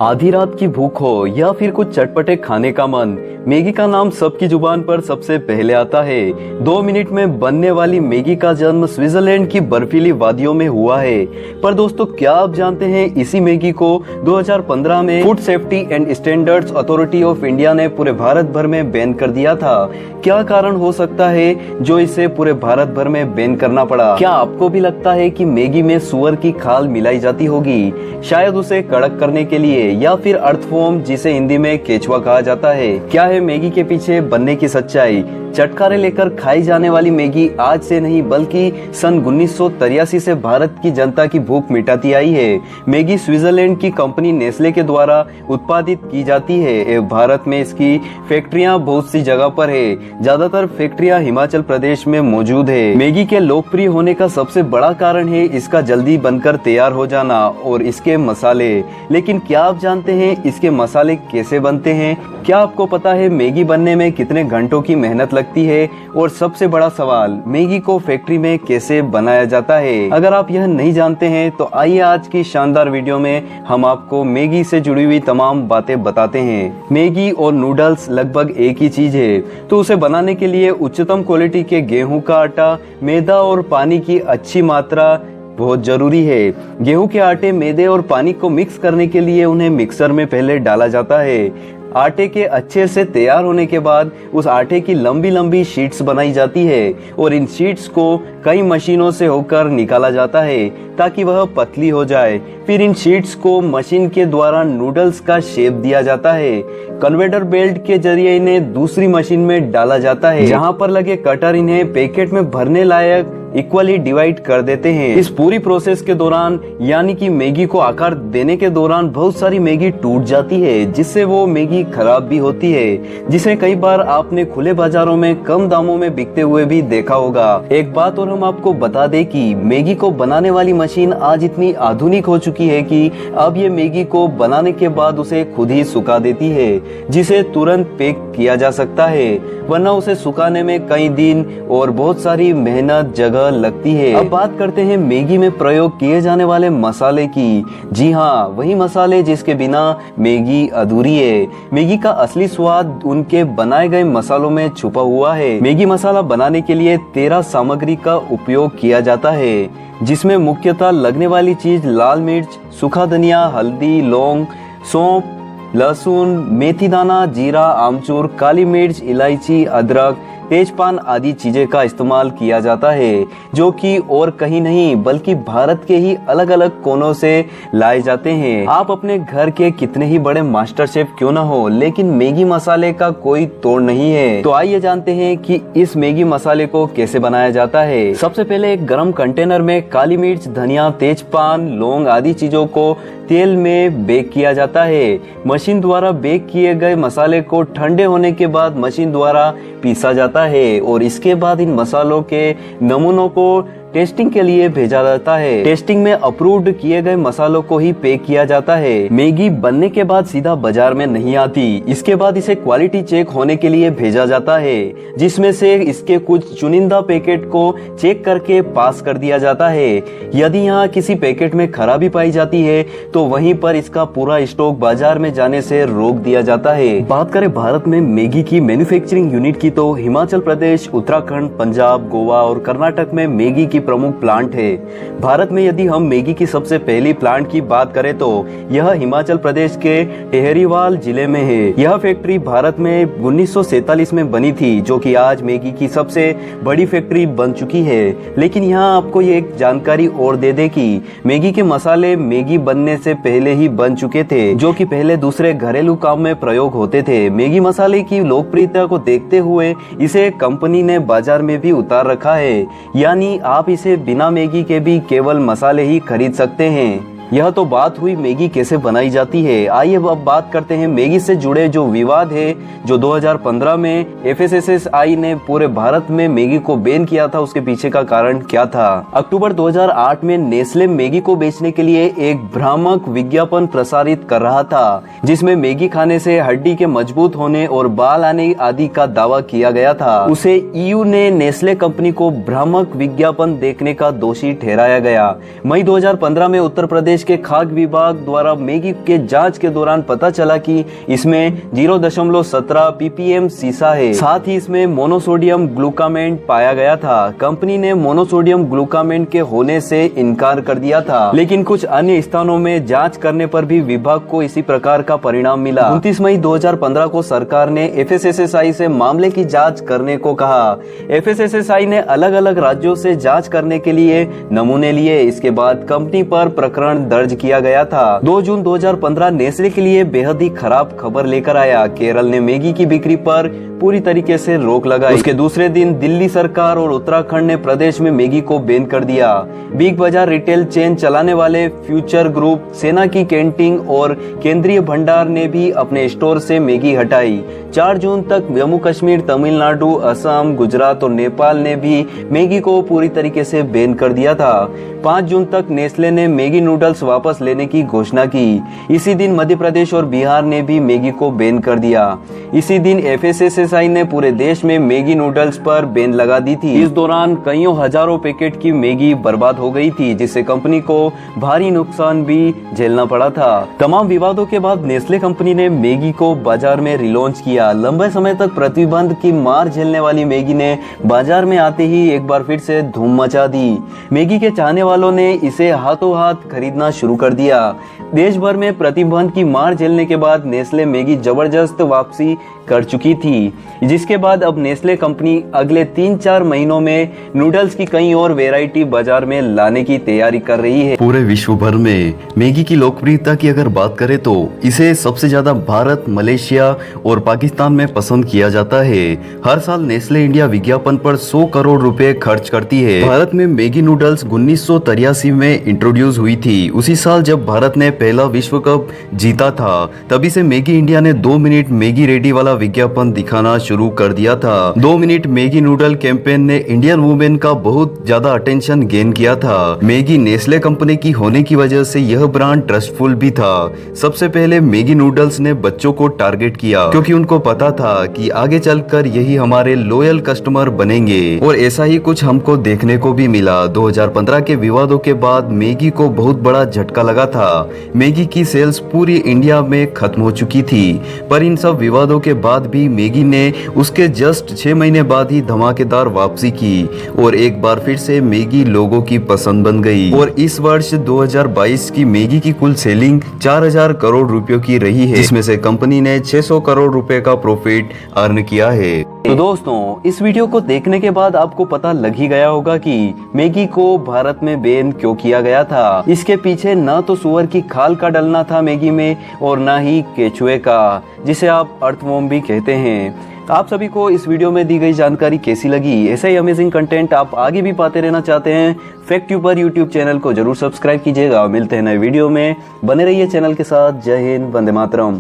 आधी रात की भूख हो या फिर कुछ चटपटे खाने का मन, मैगी का नाम सबकी जुबान पर सबसे पहले आता है। 2 मिनट में बनने वाली मैगी का जन्म स्विट्जरलैंड की बर्फीली वादियों में हुआ है। पर दोस्तों, क्या आप जानते हैं इसी मैगी को 2015 में food safety and standards authority of India ने पूरे भारत भर में बैन कर दिया था। क्या कारण हो सकता है जो इसे पूरे भारत भर में बैन करना पड़ा? क्या आपको भी लगता है कि मैगी में सुअर की खाल मिलाई जाती होगी, शायद उसे कड़क करने के लिए, या फिर अर्थवॉर्म जिसे हिंदी में केचुआ कहा जाता है? क्या है मैगी के पीछे बनने की सच्चाई? चटकारे लेकर खाई जाने वाली मैगी आज से नहीं बल्कि सन 1983 से भारत की जनता की भूख मिटाती आई है। मैगी स्विट्जरलैंड की कंपनी नेस्ले के द्वारा उत्पादित की जाती है। भारत में इसकी फैक्ट्रियां बहुत सी जगह पर है। ज्यादातर फैक्ट्रियां हिमाचल प्रदेश में मौजूद है। मैगी के लोकप्रिय होने का सबसे बड़ा कारण है इसका जल्दी बनकर तैयार हो जाना और इसके मसाले। लेकिन क्या आप जानते हैं इसके मसाले कैसे बनते हैं? क्या आपको पता है मैगी बनने में कितने घंटों की मेहनत लगती है? और सबसे बड़ा सवाल, मैगी को फैक्ट्री में कैसे बनाया जाता है? अगर आप यह नहीं जानते हैं तो आइए आज की शानदार वीडियो में हम आपको मैगी से जुड़ी हुई तमाम बातें बताते हैं। मैगी और नूडल्स लगभग एक ही चीज है, तो उसे बनाने के लिए उच्चतम क्वालिटी के गेहूं का आटा, मैदा और पानी की अच्छी मात्रा बहुत जरूरी है। गेहूं के आटे, मैदे और पानी को मिक्स करने के लिए उन्हें मिक्सर में पहले डाला जाता है। आटे के अच्छे से तैयार होने के बाद उस आटे की लंबी लंबी शीट्स बनाई जाती है और इन शीट्स को कई मशीनों से होकर निकाला जाता है ताकि वह पतली हो जाए। फिर इन शीट्स को मशीन के द्वारा नूडल्स का शेप दिया जाता है। कन्वेयर बेल्ट के जरिए इन्हें दूसरी मशीन में डाला जाता है, जहां पर लगे कटर इन्हें पैकेट में भरने लायक इक्वली डिवाइड कर देते हैं। इस पूरी प्रोसेस के दौरान, यानी कि मैगी को आकार देने के दौरान, बहुत सारी मैगी टूट जाती है, जिससे वो मैगी खराब भी होती है, जिसे कई बार आपने खुले बाजारों में कम दामों में बिकते हुए भी देखा होगा। एक बात और हम आपको बता दें कि मैगी को बनाने वाली मशीन आज इतनी आधुनिक हो चुकी है कि अब ये मैगी को बनाने के बाद उसे खुद ही सुखा देती है, जिसे तुरंत पैक किया जा सकता है, वरना उसे सुखाने में कई दिन और बहुत सारी मेहनत जगह लगती है। अब बात करते हैं मैगी में प्रयोग किए जाने वाले मसाले की। जी हाँ, वही मसाले जिसके बिना मैगी अधूरी है। मैगी का असली स्वाद उनके बनाए गए मसालों में छुपा हुआ है। मैगी मसाला बनाने के लिए 13 सामग्री का उपयोग किया जाता है, जिसमें मुख्यतः लगने वाली चीज लाल मिर्च, सूखा धनिया, हल्दी, लौंग, सौंफ, लहसुन, मेथी दाना, जीरा, आमचूर, काली मिर्च, इलायची, अदरक, तेजपान आदि चीजें का इस्तेमाल किया जाता है, जो कि और कहीं नहीं बल्कि भारत के ही अलग अलग कोनों से लाए जाते हैं। आप अपने घर के कितने ही बड़े मास्टर शेफ क्यों ना हो, लेकिन मैगी मसाले का कोई तोड़ नहीं है। तो आइए जानते हैं कि इस मैगी मसाले को कैसे बनाया जाता है। सबसे पहले एक गरम कंटेनर में काली मिर्च, धनिया, तेजपान, लौंग आदि चीजों को तेल में बेक किया जाता है। मशीन द्वारा बेक किए गए मसाले को ठंडे होने के बाद मशीन द्वारा पीसा जाता है और इसके बाद इन मसालों के नमूनों को टेस्टिंग के लिए भेजा जाता है। टेस्टिंग में अप्रूव्ड किए गए मसालों को ही पैक किया जाता है। मैगी बनने के बाद सीधा बाजार में नहीं आती, इसके बाद इसे क्वालिटी चेक होने के लिए भेजा जाता है, जिसमें से इसके कुछ चुनिंदा पैकेट को चेक करके पास कर दिया जाता है। यदि यहाँ किसी पैकेट में खराबी पाई जाती है तो वहीं पर इसका पूरा स्टॉक बाजार में जाने से रोक दिया जाता है। बात करें भारत में मैगी की मैन्युफैक्चरिंग यूनिट की, तो हिमाचल प्रदेश, उत्तराखंड, पंजाब, गोवा और कर्नाटक में मैगी की प्रमुख प्लांट है। भारत में यदि हम मैगी की सबसे पहली प्लांट की बात करें तो यह हिमाचल प्रदेश के टेहरीवाल जिले में है। यह फैक्ट्री भारत में 1947 में बनी थी, जो कि आज मैगी की सबसे बड़ी फैक्ट्री बन चुकी है। लेकिन यहाँ आपको ये एक जानकारी और दे दे कि मैगी के मसाले मैगी बनने से पहले ही बन चुके थे, जो कि पहले दूसरे घरेलू काम में प्रयोग होते थे। मैगी मसाले की लोकप्रियता को देखते हुए इसे कंपनी ने बाजार में भी उतार रखा है, यानी आप इसे बिना मैगी के भी केवल मसाले ही खरीद सकते हैं। यह तो बात हुई मैगी कैसे बनाई जाती है। आइए अब बात करते हैं मैगी से जुड़े जो विवाद है, जो 2015 में FSSAI ने पूरे भारत में मैगी को बैन किया था, उसके पीछे का कारण क्या था। अक्टूबर 2008 में नेस्ले मैगी को बेचने के लिए एक भ्रामक विज्ञापन प्रसारित कर रहा था, जिसमें मैगी खाने से हड्डी के मजबूत होने और बाल आने आदि का दावा किया गया था। उसे EU ने नेस्ले कंपनी को भ्रामक विज्ञापन देखने का दोषी ठहराया गया। मई 2015 में उत्तर प्रदेश प्रदेश के खाद्य विभाग द्वारा मैगी के जांच के दौरान पता चला कि इसमें 0.17 ppm सीसा है। साथ ही इसमें मोनोसोडियम ग्लूकामेंट पाया गया था। कंपनी ने मोनोसोडियम ग्लूकामेंट के होने से इनकार कर दिया था, लेकिन कुछ अन्य स्थानों में जांच करने पर भी विभाग को इसी प्रकार का परिणाम मिला। 29 मई 2015 को सरकार ने FSSSI से मामले की जांच करने को कहा। FSSSI ने अलग अलग राज्यों से जांच करने के लिए नमूने लिए। इसके बाद कंपनी पर प्रकरण दर्ज किया गया था। 2 जून 2015 नेस्ले के लिए बेहद ही खराब खबर लेकर आया। केरल ने मैगी की बिक्री पर पूरी तरीके से रोक लगाई। उसके दूसरे दिन दिल्ली सरकार और उत्तराखंड ने प्रदेश में मैगी को बैन कर दिया। बिग बाजार रिटेल चेन चलाने वाले फ्यूचर ग्रुप, सेना की कैंटीन और केंद्रीय भंडार ने भी अपने स्टोर से मैगी हटाई। 4 जून तक जम्मू कश्मीर, तमिलनाडु, असम, गुजरात और नेपाल ने भी मैगी को पूरी तरीके से बैन कर दिया था। 5 जून तक नेस्ले ने मैगी नूडल्स वापस लेने की घोषणा की। इसी दिन मध्य प्रदेश और बिहार ने भी मैगी को बैन कर दिया। इसी दिन FSSSI ने पूरे देश में मैगी नूडल्स पर बैन लगा दी थी। इस दौरान कईयों हजारों पैकेट की मैगी बर्बाद हो गई थी, जिससे कंपनी को भारी नुकसान भी झेलना पड़ा था। तमाम विवादों के बाद नेस्ले कंपनी ने मैगी को बाजार में रिलॉन्च किया। लंबे समय तक प्रतिबंध की मार झेलने वाली मैगी ने बाजार में आते ही एक बार फिर से धूम मचा दी। मैगी के चाहने वालों ने इसे हाथों हाथ खरीदना शुरू कर दिया। देश भर में प्रतिबंध की मार झेलने के बाद नेस्ले मैगी जबरदस्त वापसी कर चुकी थी, जिसके बाद अब नेस्ले कंपनी अगले 3-4 महीनों में नूडल्स की कई और वैरायटी बाजार में लाने की तैयारी कर रही है। पूरे विश्व भर में मैगी की लोकप्रियता की अगर बात करें तो इसे सबसे ज्यादा भारत, मलेशिया और पाकिस्तान में पसंद किया जाता है। हर साल नेस्ले इंडिया विज्ञापन पर 100 करोड़ रुपए खर्च करती है। भारत में मैगी नूडल्स 1983 में इंट्रोड्यूस हुई थी। उसी साल जब भारत ने पहला विश्व कप जीता था, तभी से मैगी इंडिया ने 2 मिनट मैगी रेडी वाला विज्ञापन दिखाना शुरू कर दिया था। 2 मिनट मैगी नूडल कैंपेन ने इंडियन वुमेन का बहुत ज्यादा अटेंशन गेन किया था। मैगी नेस्ले कंपनी की होने की वजह से यह ब्रांड ट्रस्टफुल भी था। सबसे पहले मैगी नूडल्स ने बच्चों को टारगेट किया, क्योंकि उनको पता था कि आगे चलकर यही हमारे लॉयल कस्टमर बनेंगे, और ऐसा ही कुछ हमको देखने को भी मिला। 2015 के विवादों के बाद मैगी को बहुत बड़ा झटका लगा था। मैगी की सेल्स पूरी इंडिया में खत्म हो चुकी थी, पर इन सब विवादों के बाद भी मैगी ने उसके जस्ट 6 महीने बाद ही धमाकेदार वापसी की, और एक बार फिर से मैगी लोगों की पसंद बन गई। और इस वर्ष 2022 की मैगी की कुल सेलिंग 4000 करोड़ रुपयों की रही है, जिसमें से कंपनी ने 600 करोड़ रुपए का प्रॉफिट अर्न किया है। तो दोस्तों, इस वीडियो को देखने के बाद आपको पता लग ही गया होगा कि मैगी को भारत में बैन क्यों किया गया था। इसके पीछे ना तो सुअर की खाल का डलना था मैगी में, और ना ही केचुए का, जिसे आप अर्थवॉर्म भी कहते हैं। आप सभी को इस वीडियो में दी गई जानकारी कैसी लगी? ऐसा ही अमेजिंग कंटेंट आप आगे भी पाते रहना चाहते हैं? फैक्ट्यूबर यूट्यूब चैनल को जरूर सब्सक्राइब कीजिएगा। मिलते हैं नए वीडियो में, बने रहिए चैनल के साथ। जय हिंद, वंदे मातरम।